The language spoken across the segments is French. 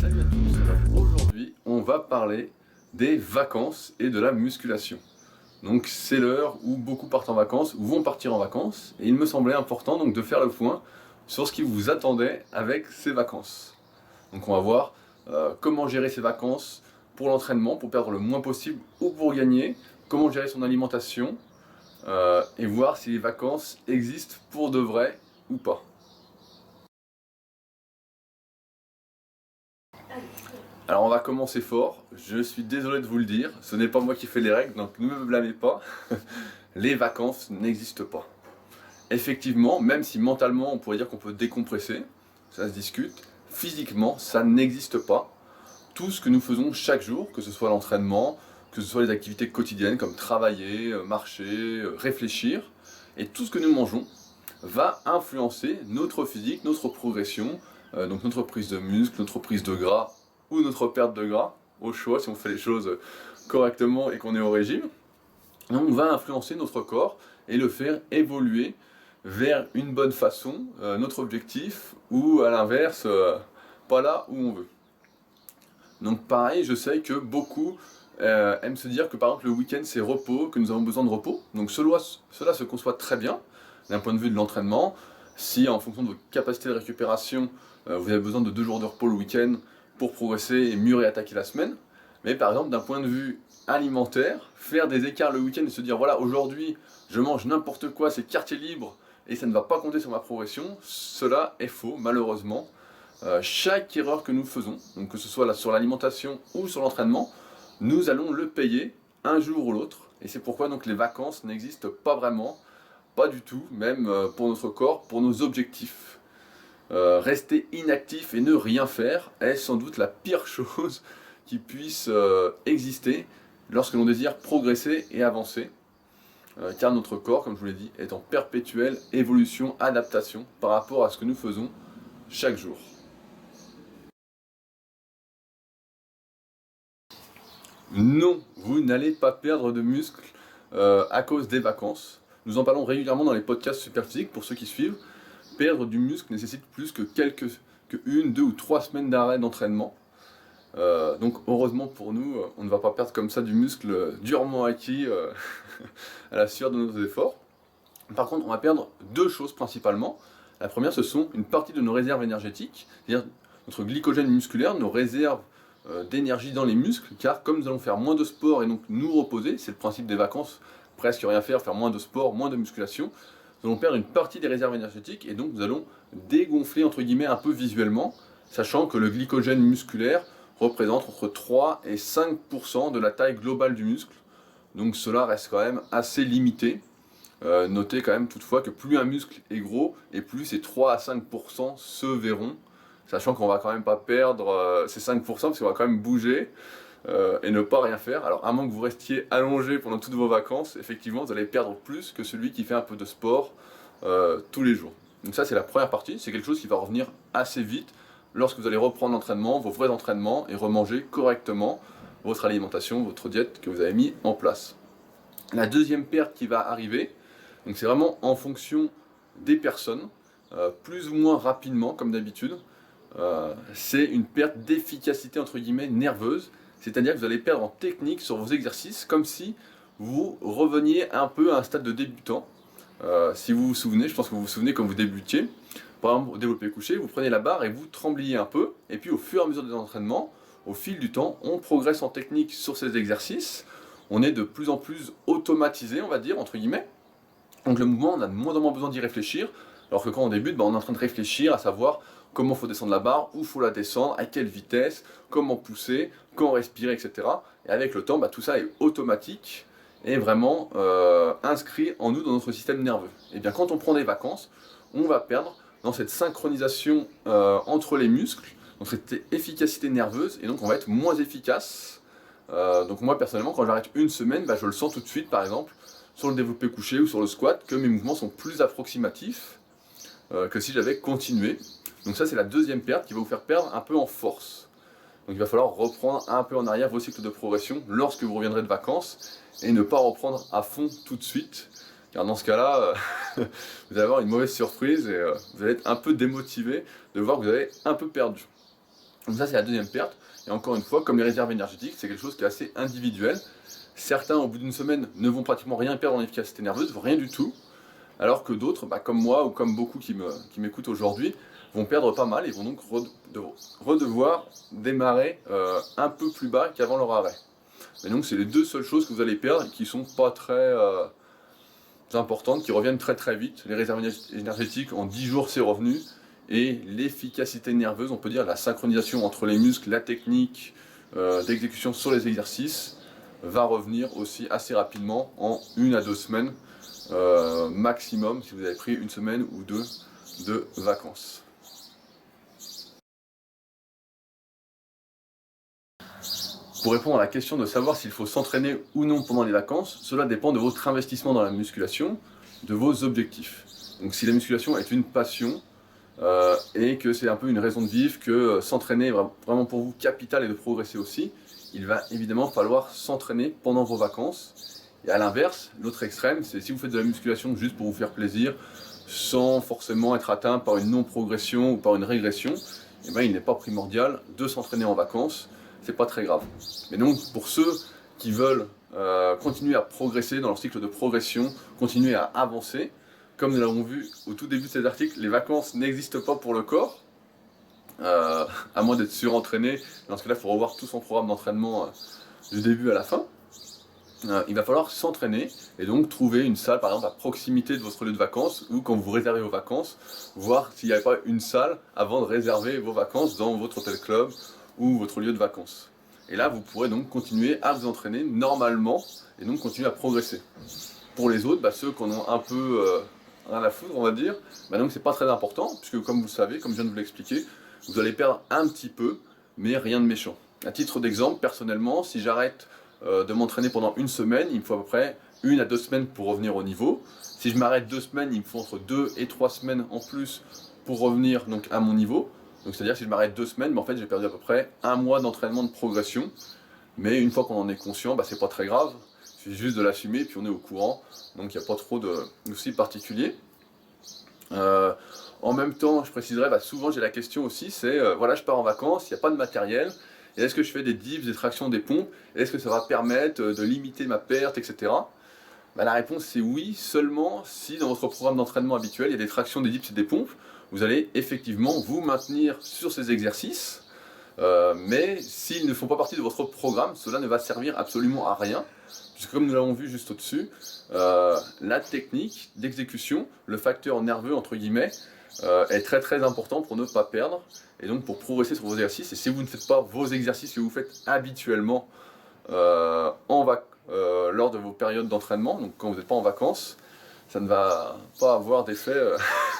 Salut à tous, alors aujourd'hui on va parler des vacances et de la musculation. Donc c'est l'heure où beaucoup partent en vacances ou vont partir en vacances et il me semblait important donc de faire le point sur ce qui vous attendait avec ces vacances. Donc on va voir comment gérer ces vacances pour l'entraînement, pour perdre le moins possible ou pour gagner, comment gérer son alimentation et voir si les vacances existent pour de vrai ou pas. Alors on va commencer fort, je suis désolé de vous le dire, ce n'est pas moi qui fais les règles, donc ne me blâmez pas, les vacances n'existent pas. Effectivement, même si mentalement on pourrait dire qu'on peut décompresser, ça se discute, physiquement ça n'existe pas. Tout ce que nous faisons chaque jour, que ce soit l'entraînement, que ce soit les activités quotidiennes comme travailler, marcher, réfléchir, et tout ce que nous mangeons va influencer notre physique, notre progression, donc notre prise de muscle, notre prise de gras ou notre perte de gras, au choix si on fait les choses correctement et qu'on est au régime. Donc on va influencer notre corps et le faire évoluer vers une bonne façon, notre objectif, ou à l'inverse, pas là où on veut. Donc pareil, je sais que beaucoup aiment se dire que par exemple le week-end c'est repos, que nous avons besoin de repos. Donc cela se conçoit très bien d'un point de vue de l'entraînement. Si en fonction de vos capacités de récupération, vous avez besoin de 2 jours de repos le week-end pour progresser et mieux réattaquer la semaine. Mais par exemple d'un point de vue alimentaire, faire des écarts le week-end et se dire voilà aujourd'hui je mange n'importe quoi, c'est quartier libre et ça ne va pas compter sur ma progression, cela est faux malheureusement. Chaque erreur que nous faisons, donc que ce soit sur l'alimentation ou sur l'entraînement, nous allons le payer un jour ou l'autre. Et c'est pourquoi donc les vacances n'existent pas vraiment, pas du tout, même pour notre corps, pour nos objectifs. Rester inactif et ne rien faire est sans doute la pire chose qui puisse exister lorsque l'on désire progresser et avancer. Car notre corps, comme je vous l'ai dit, est en perpétuelle évolution, adaptation par rapport à ce que nous faisons chaque jour. Non, vous n'allez pas perdre de muscle à cause des vacances. Nous en parlons régulièrement dans les podcasts Superphysique pour ceux qui suivent. Perdre du muscle nécessite plus que une, 2 ou 3 semaines d'arrêt d'entraînement. Donc heureusement pour nous, on ne va pas perdre comme ça du muscle durement acquis à la sueur de nos efforts. Par contre, on va perdre 2 choses principalement. La première, ce sont une partie de nos réserves énergétiques, c'est-à-dire notre glycogène musculaire, nos réserves d'énergie dans les muscles, car comme nous allons faire moins de sport et donc nous reposer, c'est le principe des vacances, presque rien faire moins de sport, moins de musculation, nous allons perdre une partie des réserves énergétiques et donc nous allons dégonfler entre guillemets un peu visuellement, sachant que le glycogène musculaire représente entre 3 et 5% de la taille globale du muscle, donc cela reste quand même assez limité. Notez quand même toutefois que plus un muscle est gros et plus ces 3 à 5% se verront, sachant qu'on va quand même pas perdre ces 5% parce qu'on va quand même bouger et ne pas rien faire. Alors à moins que vous restiez allongé pendant toutes vos vacances, effectivement vous allez perdre plus que celui qui fait un peu de sport tous les jours. Donc ça c'est la première partie, c'est quelque chose qui va revenir assez vite lorsque vous allez reprendre l'entraînement, vos vrais entraînements et remanger correctement votre alimentation, votre diète que vous avez mis en place. La deuxième perte qui va arriver, donc c'est vraiment en fonction des personnes, plus ou moins rapidement comme d'habitude, c'est une perte d'efficacité entre guillemets nerveuse, c'est-à-dire que vous allez perdre en technique sur vos exercices comme si vous reveniez un peu à un stade de débutant. Si vous vous souvenez, je pense que vous vous souvenez quand vous débutiez, par exemple au développé couché, vous prenez la barre et vous trembliez un peu, et puis au fur et à mesure des entraînements, au fil du temps, on progresse en technique sur ces exercices, on est de plus en plus automatisé, on va dire, entre guillemets. Donc le mouvement, on a de moins en moins besoin d'y réfléchir, alors que quand on débute, on est en train de réfléchir à savoir comment il faut descendre la barre, où il faut la descendre, à quelle vitesse, comment pousser, quand respirer, etc. Et avec le temps, tout ça est automatique et vraiment inscrit en nous dans notre système nerveux. Et bien quand on prend des vacances, on va perdre dans cette synchronisation entre les muscles, dans cette efficacité nerveuse, et donc on va être moins efficace. Donc moi personnellement, quand j'arrête une semaine, je le sens tout de suite, par exemple, sur le développé couché ou sur le squat, que mes mouvements sont plus approximatifs que si j'avais continué. Donc ça c'est la deuxième perte qui va vous faire perdre un peu en force. Donc il va falloir reprendre un peu en arrière vos cycles de progression lorsque vous reviendrez de vacances et ne pas reprendre à fond tout de suite. Car dans ce cas-là, vous allez avoir une mauvaise surprise et vous allez être un peu démotivé de voir que vous avez un peu perdu. Donc ça c'est la deuxième perte, et encore une fois, comme les réserves énergétiques, c'est quelque chose qui est assez individuel. Certains, au bout d'une semaine, ne vont pratiquement rien perdre en efficacité nerveuse, rien du tout, alors que d'autres, comme moi ou comme beaucoup qui m'écoutent aujourd'hui, vont perdre pas mal et vont donc redevoir démarrer un peu plus bas qu'avant leur arrêt. Et donc c'est les deux seules choses que vous allez perdre et qui sont pas très importantes, qui reviennent très très vite. Les réserves énergétiques, en 10 jours c'est revenu, et l'efficacité nerveuse, on peut dire la synchronisation entre les muscles, la technique d'exécution sur les exercices, va revenir aussi assez rapidement en 1 à 2 semaines maximum, si vous avez pris 1 semaine ou 2 de vacances. Pour répondre à la question de savoir s'il faut s'entraîner ou non pendant les vacances, cela dépend de votre investissement dans la musculation, de vos objectifs. Donc si la musculation est une passion et que c'est un peu une raison de vivre, que s'entraîner est vraiment pour vous capital et de progresser aussi, il va évidemment falloir s'entraîner pendant vos vacances. Et à l'inverse, l'autre extrême, c'est si vous faites de la musculation juste pour vous faire plaisir, sans forcément être atteint par une non-progression ou par une régression, eh bien, il n'est pas primordial de s'entraîner en vacances, c'est pas très grave. Mais donc pour ceux qui veulent continuer à progresser dans leur cycle de progression, continuer à avancer, comme nous l'avons vu au tout début de cet article, les vacances n'existent pas pour le corps, à moins d'être surentraîné. Dans ce cas-là, il faut revoir tout son programme d'entraînement du début à la fin. Il va falloir s'entraîner et donc trouver une salle par exemple à proximité de votre lieu de vacances, ou quand vous réservez vos vacances, voir s'il n'y a pas une salle avant de réserver vos vacances dans votre hôtel club ou votre lieu de vacances. Et là vous pourrez donc continuer à vous entraîner normalement et donc continuer à progresser. Pour les autres, ceux qui en ont un peu rien à foutre, on va dire, donc c'est pas très important, puisque comme vous le savez, comme je viens de vous l'expliquer, vous allez perdre un petit peu, mais rien de méchant. À titre d'exemple, personnellement, si j'arrête de m'entraîner pendant 1 semaine, il me faut à peu près 1 à 2 semaines pour revenir au niveau. Si je m'arrête 2 semaines, il me faut entre 2 et 3 semaines en plus pour revenir donc à mon niveau. Donc c'est-à-dire que si je m'arrête 2 semaines, en fait j'ai perdu à peu près 1 mois d'entraînement de progression. Mais une fois qu'on en est conscient, c'est pas très grave. Il suffit juste de l'assumer, puis on est au courant. Donc il n'y a pas trop de soucis particuliers. En même temps, je préciserai, souvent j'ai la question aussi, c'est voilà, je pars en vacances, il n'y a pas de matériel, et est-ce que je fais des dips, des tractions, des pompes, est-ce que ça va permettre de limiter ma perte, etc. La réponse c'est oui, seulement si dans votre programme d'entraînement habituel, il y a des tractions, des dips et des pompes, vous allez effectivement vous maintenir sur ces exercices, mais s'ils ne font pas partie de votre programme, cela ne va servir absolument à rien, puisque comme nous l'avons vu juste au-dessus, la technique d'exécution, le facteur nerveux entre guillemets, est très très important pour ne pas perdre, et donc pour progresser sur vos exercices. Et si vous ne faites pas vos exercices que vous faites habituellement lors de vos périodes d'entraînement, donc quand vous n'êtes pas en vacances, ça ne va pas avoir d'effet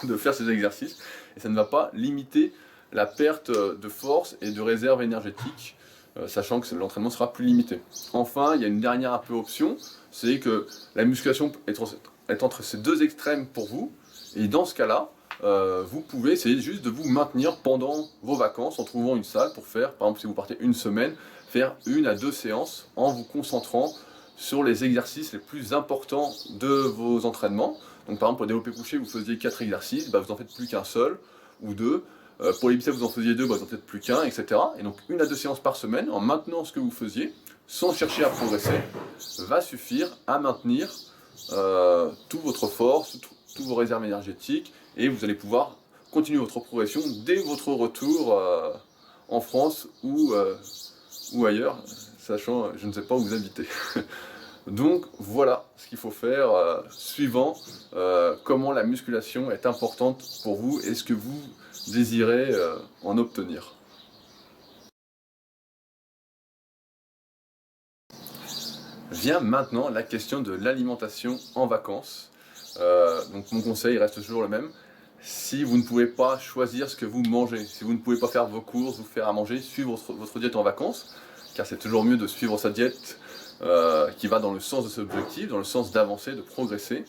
de faire ces exercices, et ça ne va pas limiter la perte de force et de réserve énergétique, sachant que l'entraînement sera plus limité. Enfin, il y a une dernière option, c'est que la musculation est entre ces deux extrêmes pour vous, et dans ce cas-là, vous pouvez essayer juste de vous maintenir pendant vos vacances en trouvant une salle pour faire, par exemple si vous partez 1 semaine, faire 1 à 2 séances en vous concentrant sur les exercices les plus importants de vos entraînements. Donc par exemple pour le développé couché vous faisiez 4 exercices, vous en faites plus qu'un seul ou 2. Pour les biceps vous en faisiez 2, vous en faites plus qu'un, etc. Et donc 1 à 2 séances par semaine en maintenant ce que vous faisiez, sans chercher à progresser, va suffire à maintenir toute votre force, toutes vos réserves énergétiques, et vous allez pouvoir continuer votre progression dès votre retour en France ou ailleurs, sachant, je ne sais pas où vous habitez. Donc voilà ce qu'il faut faire, suivant comment la musculation est importante pour vous et ce que vous désirez en obtenir. Vient maintenant la question de l'alimentation en vacances. Donc mon conseil reste toujours le même. Si vous ne pouvez pas choisir ce que vous mangez, si vous ne pouvez pas faire vos courses, vous faire à manger, suivre votre diète en vacances, car c'est toujours mieux de suivre sa diète qui va dans le sens de cet objectif, dans le sens d'avancer, de progresser.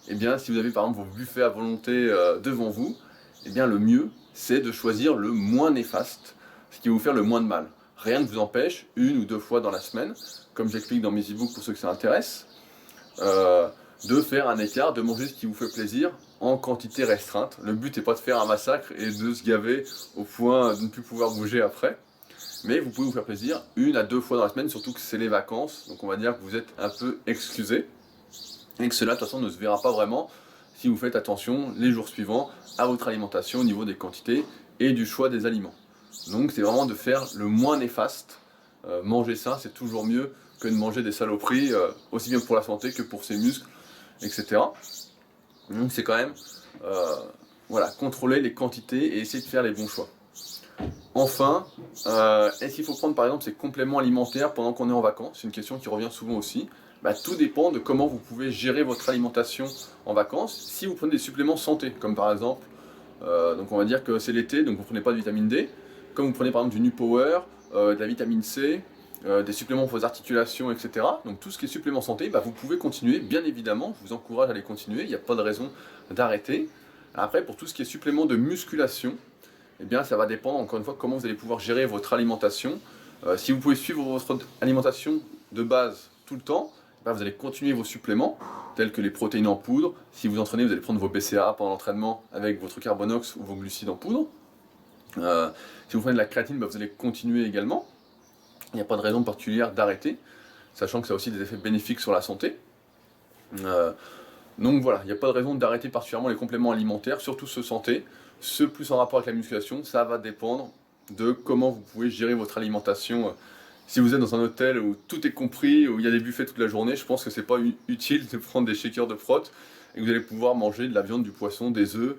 Et bien si vous avez par exemple vos buffets à volonté devant vous, et bien le mieux c'est de choisir le moins néfaste, ce qui va vous faire le moins de mal. Rien ne vous empêche, 1 ou 2 fois dans la semaine, comme j'explique dans mes e-books pour ceux que ça intéresse, de faire un écart, de manger ce qui vous fait plaisir en quantité restreinte. Le but n'est pas de faire un massacre et de se gaver au point de ne plus pouvoir bouger après. Mais vous pouvez vous faire plaisir 1 à 2 fois dans la semaine, surtout que c'est les vacances. Donc on va dire que vous êtes un peu exclusé. Et que cela de toute façon ne se verra pas vraiment si vous faites attention les jours suivants à votre alimentation au niveau des quantités et du choix des aliments. Donc c'est vraiment de faire le moins néfaste. Manger sain, c'est toujours mieux que de manger des saloperies, aussi bien pour la santé que pour ses muscles, etc. Donc c'est quand même voilà, contrôler les quantités et essayer de faire les bons choix. Enfin, est-ce qu'il faut prendre par exemple ces compléments alimentaires pendant qu'on est en vacances? C'est une question qui revient souvent aussi. Tout dépend de comment vous pouvez gérer votre alimentation en vacances. Si vous prenez des suppléments santé, comme par exemple, donc on va dire que c'est l'été, donc vous ne prenez pas de vitamine D, comme vous prenez par exemple du NuPower, de la vitamine C, des suppléments pour vos articulations, etc. Donc tout ce qui est supplément santé, vous pouvez continuer, bien évidemment, je vous encourage à les continuer, il n'y a pas de raison d'arrêter. Après, pour tout ce qui est supplément de musculation, eh bien ça va dépendre encore une fois comment vous allez pouvoir gérer votre alimentation. Si vous pouvez suivre votre alimentation de base tout le temps, vous allez continuer vos suppléments, tels que les protéines en poudre. Si vous entraînez, vous allez prendre vos BCAA pendant l'entraînement avec votre carbonox ou vos glucides en poudre. Si vous prenez de la créatine, vous allez continuer également. Il n'y a pas de raison particulière d'arrêter, sachant que ça a aussi des effets bénéfiques sur la santé. Donc voilà, il n'y a pas de raison d'arrêter particulièrement les compléments alimentaires, surtout ceux santé. Ceux plus en rapport avec la musculation, ça va dépendre de comment vous pouvez gérer votre alimentation. Si vous êtes dans un hôtel où tout est compris, où il y a des buffets toute la journée, je pense que c'est pas utile de prendre des shakers de prot et que vous allez pouvoir manger de la viande, du poisson, des œufs,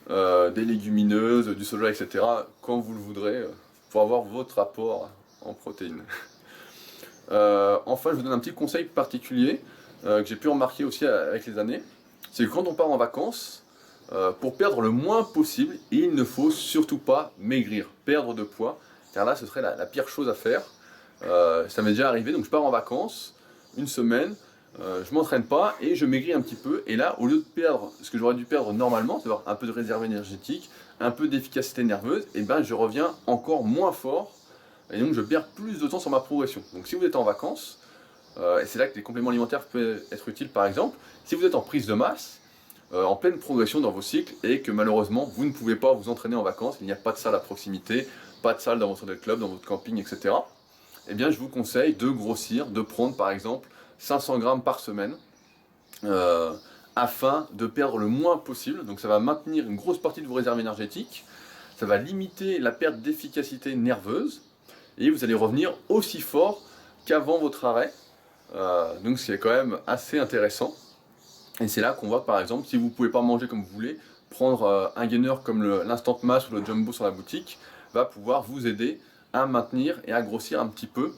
des légumineuses, du soja, etc. quand vous le voudrez pour avoir votre apport en protéines. Enfin, je vous donne un petit conseil particulier que j'ai pu remarquer aussi avec les années. C'est que quand on part en vacances, pour perdre le moins possible, il ne faut surtout pas maigrir, perdre de poids, car là ce serait la pire chose à faire. Ça m'est déjà arrivé, donc je pars en vacances, une semaine, je m'entraîne pas et je maigris un petit peu. Et là, au lieu de perdre ce que j'aurais dû perdre normalement, c'est-à-dire un peu de réserve énergétique, un peu d'efficacité nerveuse, et je reviens encore moins fort. Et donc je perds plus de temps sur ma progression. Donc si vous êtes en vacances, et c'est là que les compléments alimentaires peuvent être utiles par exemple, si vous êtes en prise de masse, en pleine progression dans vos cycles, et que malheureusement vous ne pouvez pas vous entraîner en vacances, il n'y a pas de salle à proximité, pas de salle dans votre hôtel club, dans votre camping, etc. Eh bien je vous conseille de grossir, de prendre par exemple 500 grammes par semaine, afin de perdre le moins possible. Donc ça va maintenir une grosse partie de vos réserves énergétiques, ça va limiter la perte d'efficacité nerveuse, et vous allez revenir aussi fort qu'avant votre arrêt. Donc c'est quand même assez intéressant. Et c'est là qu'on voit par exemple, si vous ne pouvez pas manger comme vous voulez, prendre un gainer comme l'Instant Mass ou le Jumbo sur la boutique va pouvoir vous aider à maintenir et à grossir un petit peu,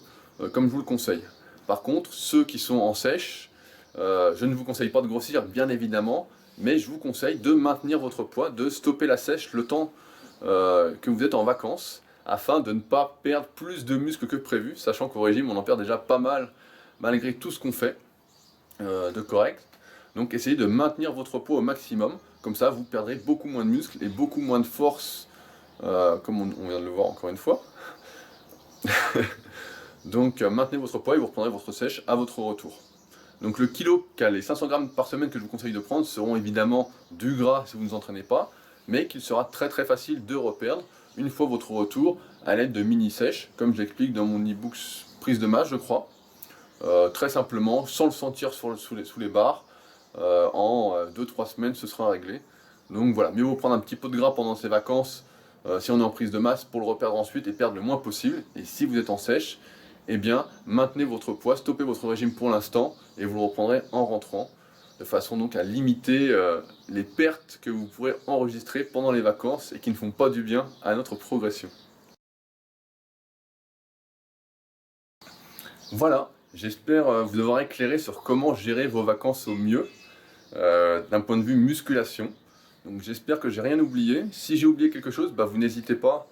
comme je vous le conseille. Par contre, ceux qui sont en sèche, je ne vous conseille pas de grossir bien évidemment, mais je vous conseille de maintenir votre poids, de stopper la sèche le temps que vous êtes en vacances, afin de ne pas perdre plus de muscles que prévu, sachant qu'au régime on en perd déjà pas mal malgré tout ce qu'on fait de correct. Donc essayez de maintenir votre poids au maximum, comme ça vous perdrez beaucoup moins de muscles et beaucoup moins de force, comme on vient de le voir encore une fois. Donc maintenez votre poids et vous reprendrez votre sèche à votre retour. Donc le kilo les 500 grammes par semaine que je vous conseille de prendre seront évidemment du gras si vous ne vous entraînez pas, mais qu'il sera très très facile de reperdre une fois votre retour à l'aide de mini-sèches, comme j'explique dans mon e-book prise de masse je crois. Très simplement, sans le sentir sous les barres, en 2-3 semaines ce sera réglé. Donc voilà, mieux vaut prendre un petit peu de gras pendant ces vacances si on est en prise de masse pour le reperdre ensuite et perdre le moins possible. Et si vous êtes en sèche, eh bien maintenez votre poids, stoppez votre régime pour l'instant et vous le reprendrez en rentrant, de façon donc à limiter les pertes que vous pourrez enregistrer pendant les vacances et qui ne font pas du bien à notre progression. Voilà, j'espère vous avoir éclairé sur comment gérer vos vacances au mieux, d'un point de vue musculation. Donc j'espère que j'ai rien oublié. Si j'ai oublié quelque chose, vous n'hésitez pas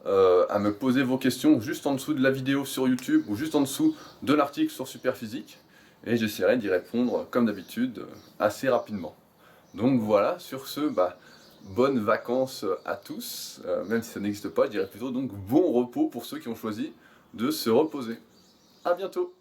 à me poser vos questions juste en dessous de la vidéo sur YouTube ou juste en dessous de l'article sur Superphysique. Et j'essaierai d'y répondre comme d'habitude assez rapidement. Donc voilà, sur ce, bonnes vacances à tous, même si ça n'existe pas, je dirais plutôt donc bon repos pour ceux qui ont choisi de se reposer. A bientôt!